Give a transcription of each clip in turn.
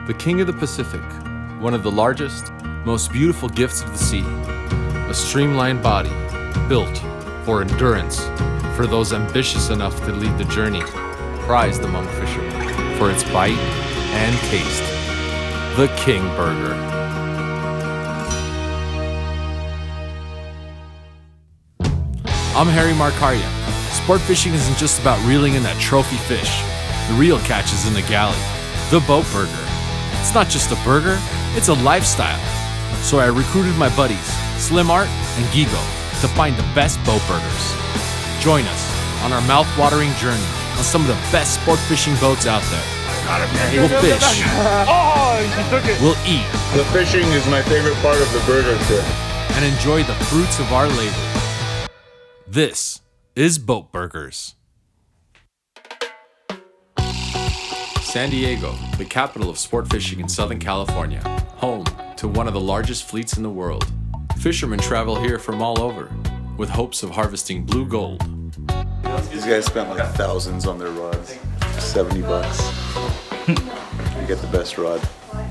The king of the Pacific, one of the largest, most beautiful gifts of the sea. A streamlined body, built for endurance, for those ambitious enough to lead the journey. Prized among fishermen for its bite and taste. The King Burger. I'm Harry Markaryan. Sport fishing isn't just about reeling in that trophy fish. The real catch is in the galley. The boat burger. It's not just a burger, it's a lifestyle. So I recruited my buddies, Slim Art and Gigo, to find the best boat burgers. Join us on our mouth-watering journey on some of the best sport fishing boats out there. We'll fish. Oh, he took it. We'll eat. The fishing is my favorite part of the burger trip. And enjoy the fruits of our labor. This is Boat Burgers. San Diego, the capital of sport fishing in Southern California, home to one of the largest fleets in the world. Fishermen travel here from all over with hopes of harvesting blue gold. These guys spent like thousands on their rods. $70. You get the best rod.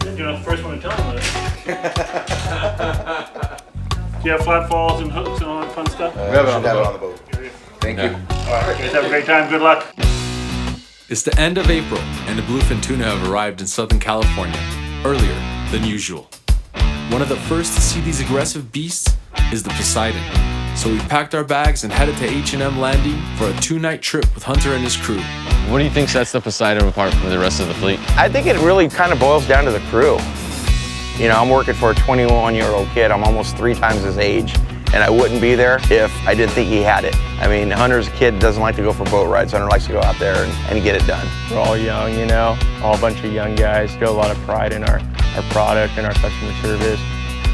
You're not the first one to tell them that. Do you have flat falls and hooks and all that fun stuff? We have it on the boat. Thank you. All right, guys, have a great time. Good luck. It's the end of April, and the Bluefin Tuna have arrived in Southern California earlier than usual. One of the first to see these aggressive beasts is the Poseidon. So we packed our bags and headed to H&M Landing for a 2-night trip with Hunter and his crew. What do you think sets the Poseidon apart from the rest of the fleet? I think it really kind of boils down to the crew. You know, I'm working for a 21-year-old kid. I'm almost 3 times his age, and I wouldn't be there if I didn't think he had it. I mean, Hunter's a kid, doesn't like to go for boat rides. Hunter likes to go out there and get it done. We're all young, you know, all a bunch of young guys. Feel a lot of pride in our product and our customer service.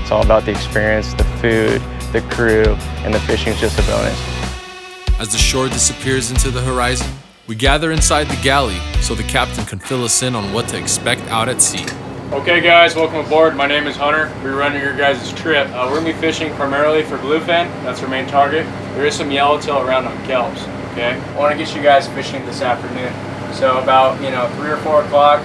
It's all about the experience, the food, the crew, and the fishing's just a bonus. As the shore disappears into the horizon, we gather inside the galley so the captain can fill us in on what to expect out at sea. Okay guys, welcome aboard. My name is Hunter. We're running your guys' trip. We're going to be fishing primarily for bluefin. That's our main target. There is some yellowtail around on kelps, okay? I want to get you guys fishing this afternoon. So about, 3 or 4 o'clock,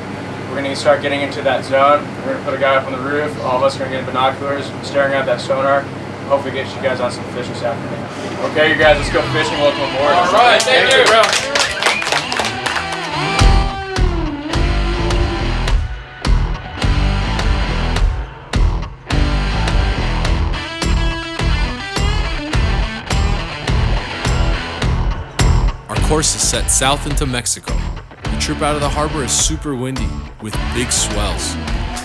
we're going to start getting into that zone. We're going to put a guy up on the roof. All of us are going to get binoculars, staring at that sonar. Hopefully get you guys on some fish this afternoon. Okay, you guys, let's go fishing. Welcome aboard. All right, thank you, bro. Our course is set south into Mexico. The trip out of the harbor is super windy with big swells,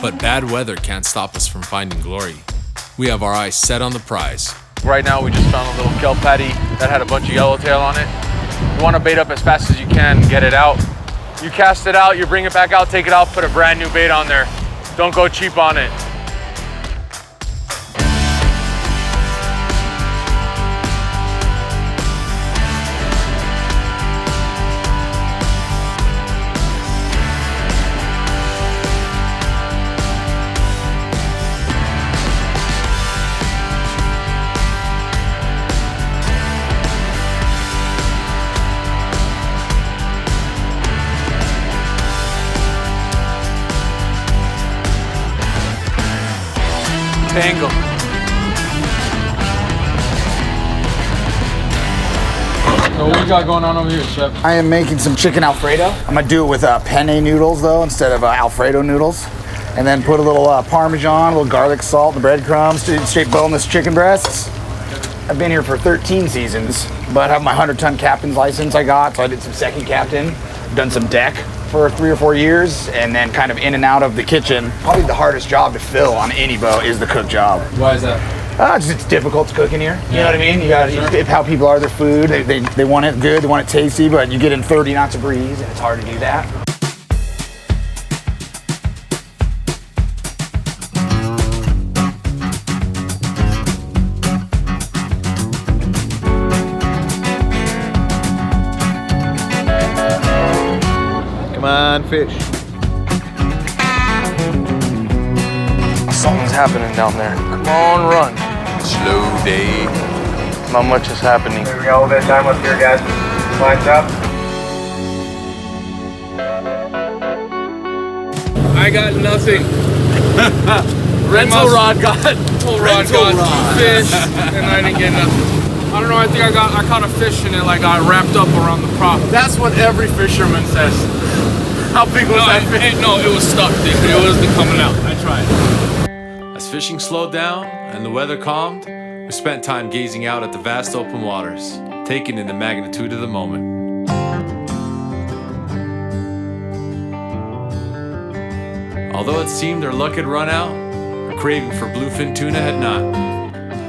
but bad weather can't stop us from finding glory. We have our eyes set on the prize. Right now we just found a little kelp patty that had a bunch of yellowtail on it. You want to bait up as fast as you can, get it out. You cast it out, you bring it back out, take it out, put a brand new bait on there. Don't go cheap on it. Angle. So what you got going on over here, Chef? I am making some chicken Alfredo. I'm gonna do it with penne noodles though, instead of Alfredo noodles. And then put a little Parmesan, a little garlic salt, the breadcrumbs, straight boneless chicken breasts. I've been here for 13 seasons, but I have my 100-ton captain's license I got, so I did some second captain, done some deck for 3 or 4 years, and then kind of in and out of the kitchen. Probably the hardest job to fill on any boat is the cook job. Why is that? It's difficult to cook in here. You know what I mean? You got how people are, their food. They want it good, they want it tasty, but you get in 30 knots of breeze, and it's hard to do that. Come on, fish. Something's happening down there. Come on, run. Slow day. Not much is happening. There we go, a little bit of time up here, guys. Lines up. I got nothing. Rental rod got two fish, and I didn't get nothing. I don't know. I think I caught a fish and it like got wrapped up around the prop. That's what every fisherman says. How big was that fish? No, it was stuck, dude. It wasn't coming out. I tried. As fishing slowed down and the weather calmed, we spent time gazing out at the vast open waters, taking in the magnitude of the moment. Although it seemed our luck had run out, our craving for bluefin tuna had not.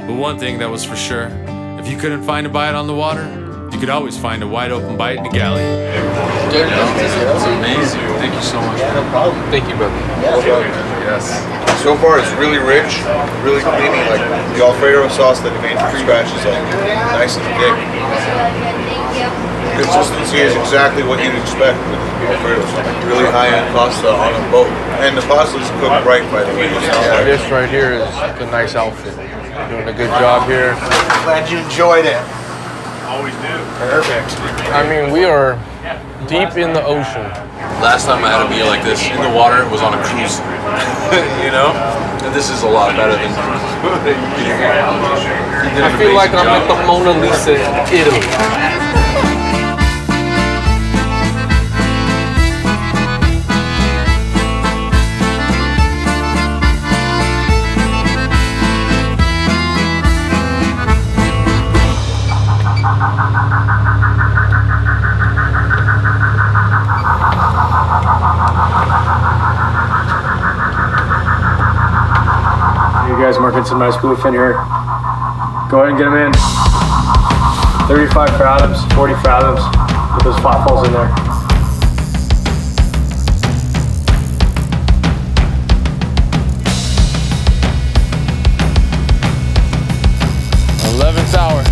But one thing that was for sure, if you couldn't find a bite on the water, you could always find a wide open bite in the galley. It's amazing. Thank you so much. Yeah, no problem. Thank you, brother. Yes. So far, it's really rich, really creamy. Like the Alfredo sauce that he made from scratch is like nice and thick. Consistency is exactly what you'd expect with Alfredo sauce. Really high-end pasta on a boat, and the pasta is cooked right, by the way. This right here is a nice outfit. Doing a good job here. Glad you enjoyed it. Always do. Perfect. I mean, we are deep in the ocean. Last time I had a meal like this in the water was on a cruise, you know? And this is a lot better than I feel like I'm at the Mona Lisa in Italy. You guys marking some nice bluefin here. Go ahead and get them in. 35 fathoms, 40 fathoms. Put those flatballs in there. Eleventh hour.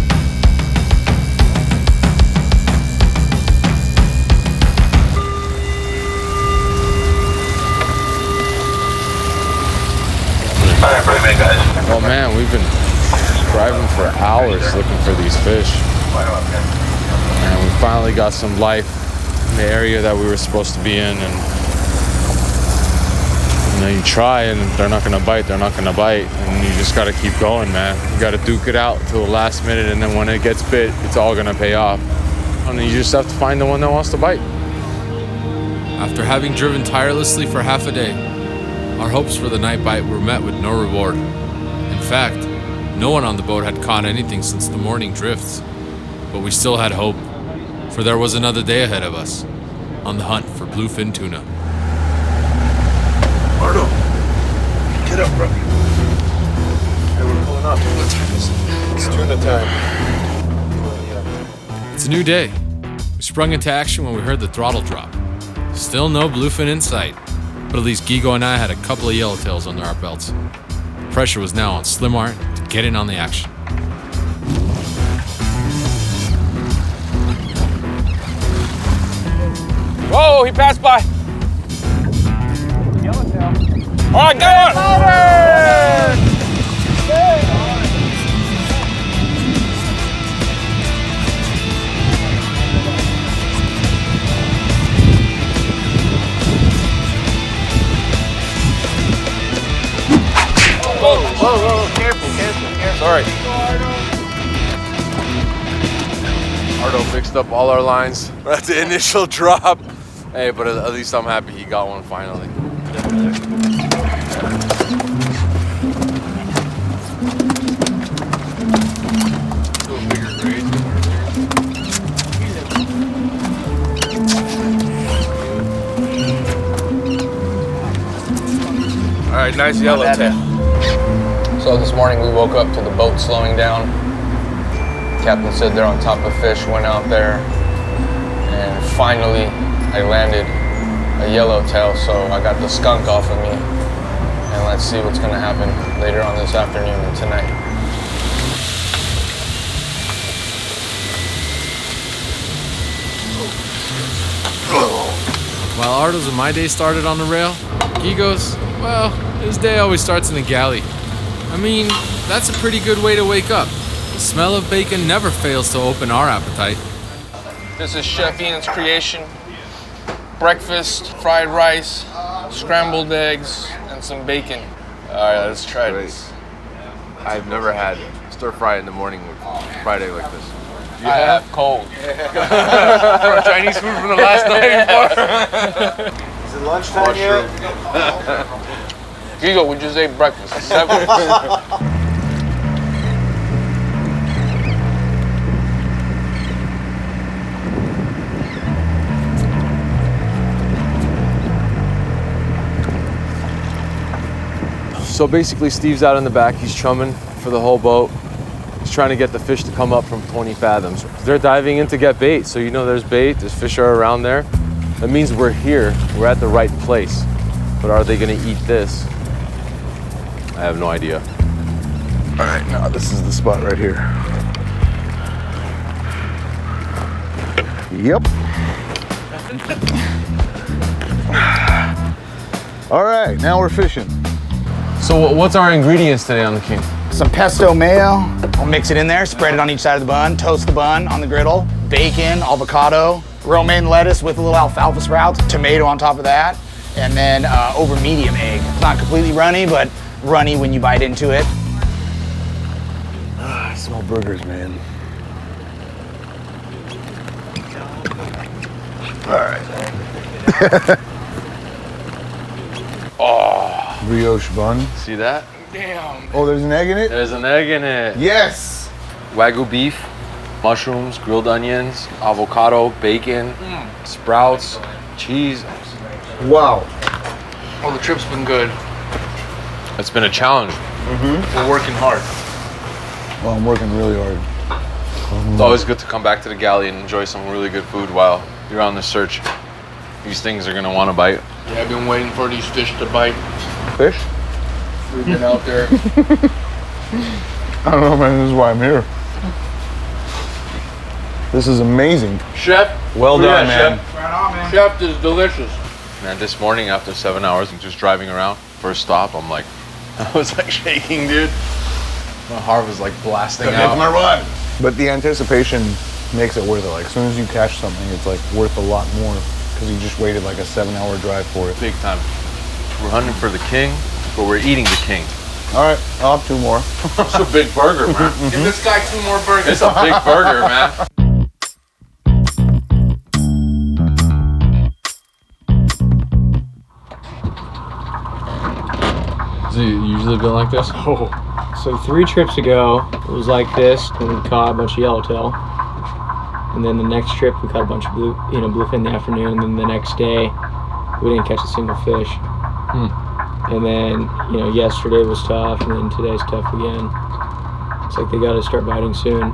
Oh man, we've been driving for hours looking for these fish. And we finally got some life in the area that we were supposed to be in. And you know, you try and they're not gonna bite, and you just gotta keep going, man. You gotta duke it out till the last minute, and then when it gets bit, it's all gonna pay off. And you just have to find the one that wants to bite. After having driven tirelessly for half a day, our hopes for the night bite were met with no reward. In fact, no one on the boat had caught anything since the morning drifts. But we still had hope, for there was another day ahead of us, on the hunt for bluefin tuna. Mardo, get up, bro. Hey, we're pulling up. What time is it? It's tuna time. It's a new day. We sprung into action when we heard the throttle drop. Still no bluefin in sight, but at least Gigo and I had a couple of yellowtails under our belts. The pressure was now on Slim Art to get in on the action. Whoa, he passed by. Yellowtail. All right, get on. Whoa, careful. Sorry. Ardo fixed up all our lines at the initial drop. Hey, but at least I'm happy he got one finally. All right, nice yellowtail. So this morning we woke up to the boat slowing down. Captain said they're on top of fish, went out there, and finally I landed a yellowtail, so I got the skunk off of me. And let's see what's gonna happen later on this afternoon and tonight. While Ardo's and my day started on the rail, Gigo's, well, his day always starts in the galley. I mean, that's a pretty good way to wake up. The smell of bacon never fails to open our appetite. This is Chef Ian's creation. breakfast, fried rice, scrambled eggs, and some bacon. All right, let's try this. I've never had stir fry in the morning with fried egg like this. I have cold. For Chinese food from the last night. Is it lunchtime yet? Gigo, we just ate breakfast. It's 7. So basically, Steve's out in the back. He's chumming for the whole boat. He's trying to get the fish to come up from 20 fathoms. They're diving in to get bait. So you know there's bait, there's fish are around there. That means we're here, we're at the right place. But are they gonna eat this? I have no idea. All right, now this is the spot right here. Yep. All right, now we're fishing. So what's our ingredients today on the King? Some pesto mayo. I'll mix it in there, spread it on each side of the bun, toast the bun on the griddle, bacon, avocado, romaine lettuce with a little alfalfa sprouts, tomato on top of that, and then over medium egg. It's not completely runny, but runny when you bite into it. I smell burgers, man. All right. Oh, brioche bun. See that? Damn. Oh, there's an egg in it? There's an egg in it. Yes. Wagyu beef, mushrooms, grilled onions, avocado, bacon, sprouts, cheese. Wow. Oh, the trip's been good. It's been a challenge. We're working hard. Well, I'm working really hard. It's always good to come back to the galley and enjoy some really good food while you're on the search. These things are gonna want to bite. Yeah, I've been waiting for these fish to bite. Fish? We've been out there. I don't know, man. This is why I'm here. This is amazing. Chef. Well done, man. Chef. Right on, man. Chef, this is delicious. Man, this morning after 7 hours of just driving around, first stop, I'm like, I was like shaking, dude. My heart was like blasting out. my run. But the anticipation makes it worth it. Like, as soon as you catch something, it's like worth a lot more because you just waited like a 7-hour drive for it. Big time. We're hunting for the king, but we're eating the king. All right, I'll have 2 more. It's a big burger, man. Give this guy 2 more burgers. It's a big burger, man. Does it usually been like this? Oh, so 3 trips ago, it was like this, and we caught a bunch of yellowtail. And then the next trip, we caught a bunch of bluefin in the afternoon, and then the next day, we didn't catch a single fish. And then, yesterday was tough, and then today's tough again. It's like they gotta start biting soon.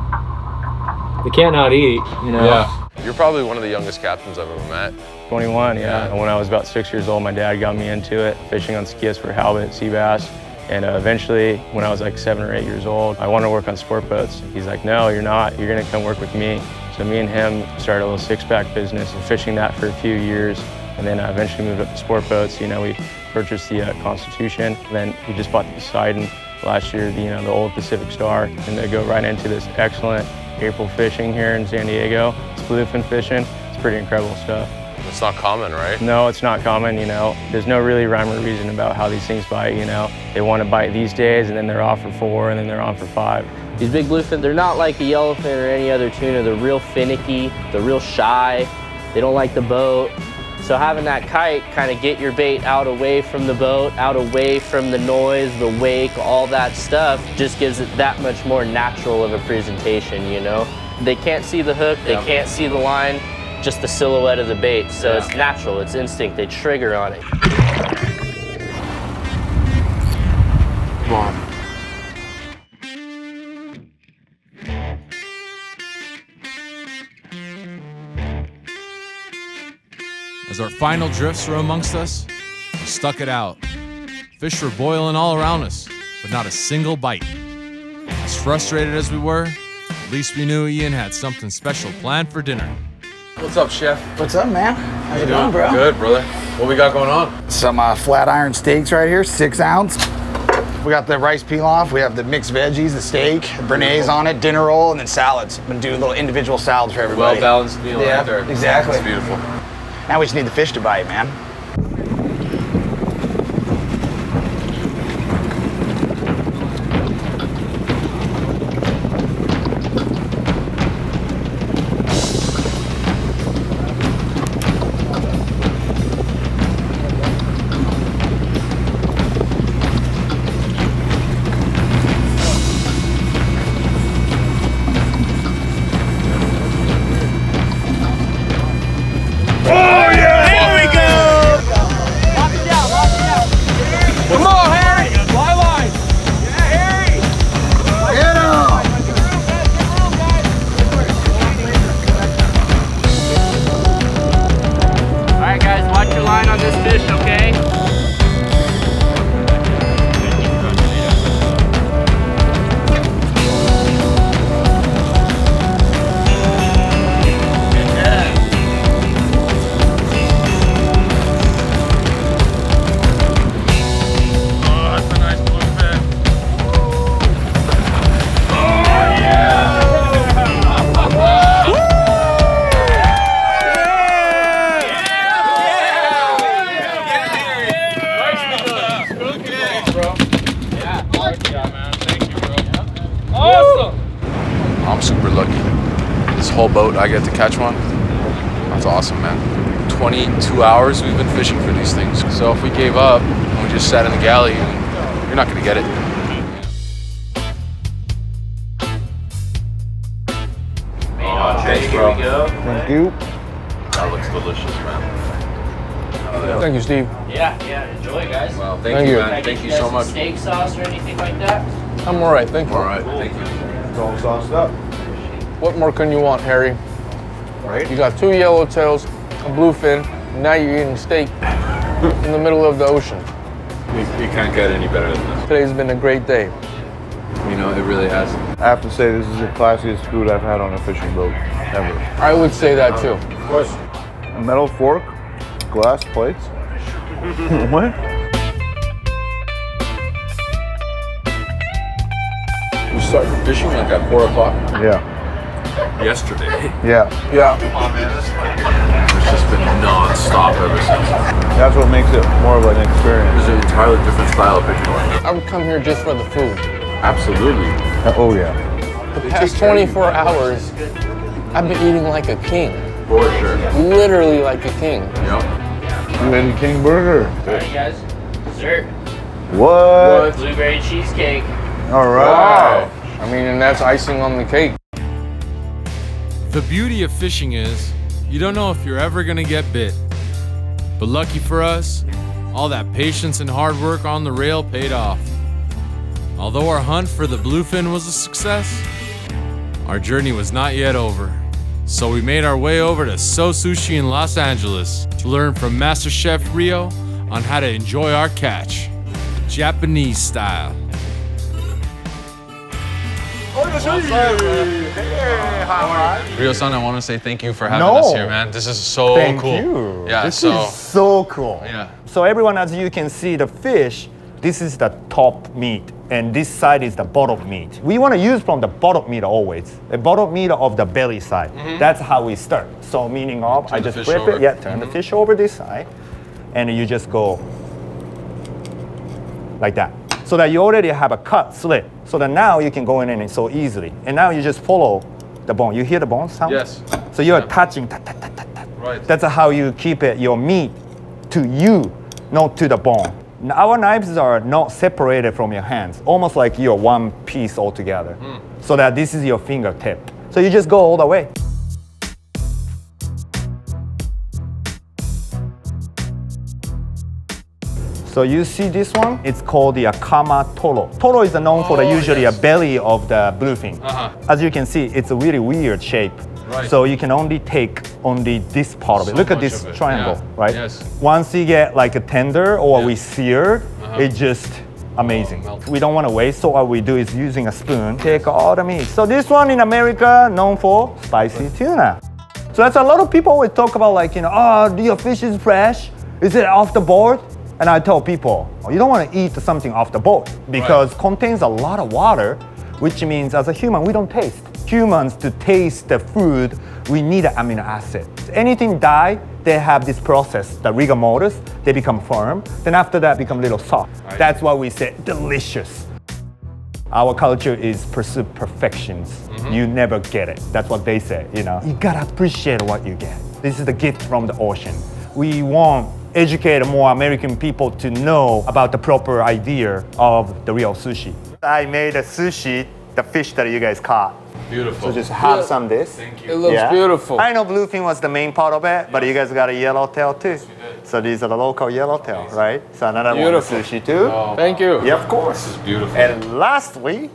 They can't not eat, Yeah. You're probably one of the youngest captains I've ever met. 21, yeah. And when I was about 6 years old, my dad got me into it, fishing on skias for halibut, Seabass. And eventually, when I was like 7 or 8 years old, I wanted to work on sport boats. He's like, no, you're not. You're gonna come work with me. So me and him started a little 6-pack business and fishing that for a few years. And then eventually moved up to sport boats. We purchased the Constitution. And then we just bought the Poseidon last year, the old Pacific Star. And they go right into this excellent April fishing here in San Diego. It's bluefin fishing. It's pretty incredible stuff. It's not common, right? No, it's not common, There's no really rhyme or reason about how these things bite, They want to bite these days, and then they're off for 4, and then they're on for 5. These big bluefin, they're not like a yellowfin or any other tuna. They're real finicky, they're real shy. They don't like the boat. So having that kite kind of get your bait out away from the boat, out away from the noise, the wake, all that stuff, just gives it that much more natural of a presentation, They can't see the hook, they can't see the line, just the silhouette of the bait. So it's natural, it's instinct, they trigger on it. Come on. As our final drifts were amongst us, we stuck it out. Fish were boiling all around us, but not a single bite. As frustrated as we were, at least we knew Ian had something special planned for dinner. What's up, Chef? What's up, man? How you doing, bro? Good, brother. What we got going on? Some flat iron steaks right here, 6 ounce. We got the rice pilaf, we have the mixed veggies, the steak, béarnaise on it, dinner roll, and then salads. I'm gonna do little individual salads for everybody. Well-balanced meal right there. Exactly. It's beautiful. Now we just need the fish to bite, man. Whole boat I get to catch one. That's awesome, man. 22 hours we've been fishing for these things. So if we gave up and we just sat in the galley, you're not gonna get it. Thanks, bro. Here we go. Thank you. That looks delicious, man. Thank you, Steve. Yeah, enjoy, guys. Well, Thank thank you, you. man. Thank you so much. Steak sauce or anything like that? I'm all right, thank you. All right, thank you. It's all sauced up. What more can you want, Harry? Right? You got 2 yellowtails, a bluefin, and now you're eating steak in the middle of the ocean. You can't get any better than this. Today's been a great day. You know, it really has. I have to say, this is the classiest food I've had on a fishing boat ever. I would say that too. Of course. A metal fork, glass plates. What? We started fishing like at 4 o'clock Yeah. yesterday. Yeah. Yeah. It's just been non-stop ever since. That's what makes it more of an experience. It's an entirely different style of fishing. I would come here just for the food. Absolutely. Oh yeah. The past 24 hours, I've been eating like a king. For sure. Literally like a king. Yep. You ate a king burger. All right, guys. Dessert. What? Blueberry cheesecake. All right. I mean, and that's icing on the cake. The beauty of fishing is you don't know if you're ever gonna get bit. But lucky for us, all that patience and hard work on the rail paid off. Although our hunt for the bluefin was a success, our journey was not yet over. So we made our way over to So Sushi in Los Angeles to learn from Master Chef Rio on how to enjoy our catch, Japanese style. Rio-san, I want to say thank you for having us here, man. This is so Thank cool. you. Yeah, this is so cool. Yeah. So everyone, as you can see, the fish, this is the top meat, and this side is the bottom meat. We want to use from the bottom meat always, the bottom meat of the belly side. That's how we start. So meaning of, Turn I the just fish flip over. it, yeah, turn the fish over this side, and you just go like that. So that you already have a cut slit. So that now you can go in and so easily. And now you just follow the bone. You hear the bone sound? Yes. So you're Yeah. touching, tat, tat, tat, tat, tat. Right. That's how you keep it, your meat to you, not to the bone. Our knives are not separated from your hands, almost like you're one piece altogether. So that this is your fingertip. So you just go all the way. So you see this one? It's called the Akama Toro. Toro is known for usually a belly of the bluefin. As you can see, it's a really weird shape. Right. So you can only take only this part of it. So Look at much this of it, triangle, yeah. right? Yes. Once you get like a tender or Yeah. we sear, it's just amazing. melted. We don't want to waste, so what we do is using a spoon, take all the meat. So this one in America, known for spicy tuna. So that's a lot of people always talk about like, oh, your fish is fresh? Is it off the board? And I tell people, you don't want to eat something off the boat because contains a lot of water, which means as a human, we don't taste. humans to taste the food, we need an amino acid. Anything die, they have this process, the rigor mortis, they become firm. Then after that, become a little soft. That's why we say delicious. Our culture is pursue perfections. You never get it. That's what they say, you know. You gotta appreciate what you get. This is the gift from the ocean. We want to educate more American people to know about the proper idea of the real sushi. I made a sushi, the fish that you guys caught. Beautiful. So just have some of this. Thank It you. looks beautiful. I know bluefin was the main part of it, but you guys got a yellowtail too. So these are the local yellowtail, right? So another Beautiful. one sushi too. Thank you. Yeah, of course. This is beautiful. And lastly,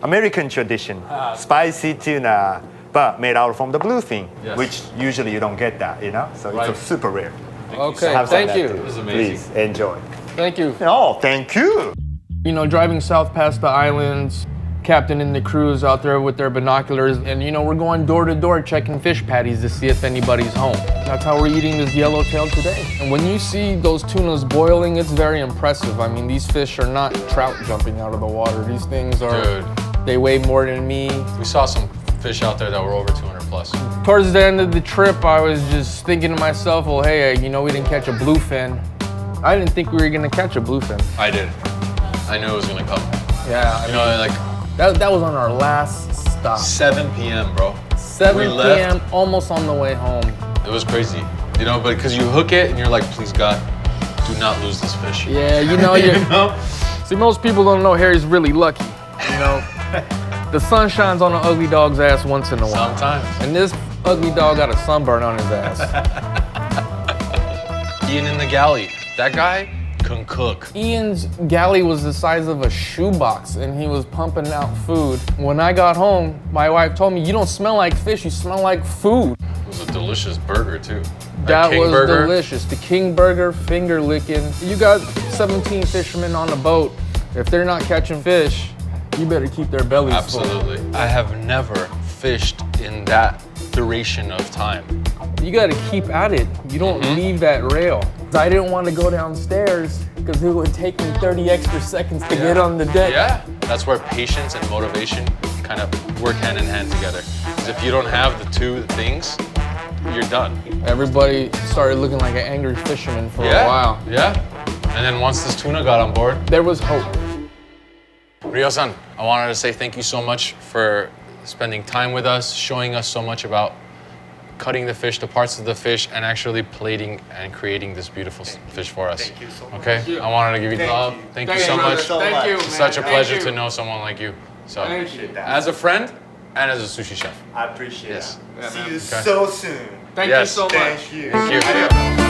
American tradition, spicy tuna, but made out from the bluefin, Yes. which usually you don't get that, you know? So Right. it's a super rare. Okay, Have some thank of that you. too. This is amazing. Please enjoy. Thank you. Oh, thank you. You know, driving south past the islands, captaining the crews out there with their binoculars, and you know, we're going door to door checking fish patties to see if anybody's home. That's how we're eating this yellowtail today. And when you see those tunas boiling, it's very impressive. I mean, these fish are not trout jumping out of the water. These things are, Dude. they weigh more than me. We saw some fish out there that were over 200 plus. Towards the end of the trip, I was just thinking to myself, well, hey, you know, we didn't catch a bluefin. I didn't think we were gonna catch a bluefin. I did. I knew it was gonna come. Yeah, I You know, like that was on our last stop. 7 p.m., bro. 7 we left. p.m., almost on the way home. It was crazy. You know, but because you hook it and you're like, please God, do not lose this fish. Yeah, you know, see, most people don't know Harry's really lucky. You know, the sun shines on an ugly dog's ass once in a while. Sometimes. And this ugly dog got a sunburn on his ass. Ian in the galley. That guy can cook. Ian's galley was the size of a shoebox, and he was pumping out food. When I got home, my wife told me, you don't smell like fish, you smell like food. It was a delicious burger too. That King was burger. delicious. The king burger, finger licking. You got 17 fishermen on the boat. If they're not catching fish, you better keep their bellies full. Absolutely. I have never fished in that duration of time. You gotta keep at it. You don't leave that rail. I didn't want to go downstairs because it would take me 30 extra seconds to get on the deck. Yeah, that's where patience and motivation kind of work hand in hand together. 'Cause if you don't have the two things, you're done. Everybody started looking like an angry fisherman for a while. Yeah. And then once this tuna got on board, there was hope. Ryo-san, I wanted to say thank you so much for spending time with us, showing us so much about cutting the fish, the parts of the fish, and actually plating and creating this beautiful fish for us. Thank you so much. Okay? I wanted to give you love. Thank you so much. Thank you, man. It's such a Thank pleasure you. to know someone like you. So, Appreciate that. as a friend and as a sushi chef. I appreciate Yes. it. See you Okay. so soon. Thank you Yes. so much. Thank you. Thank you.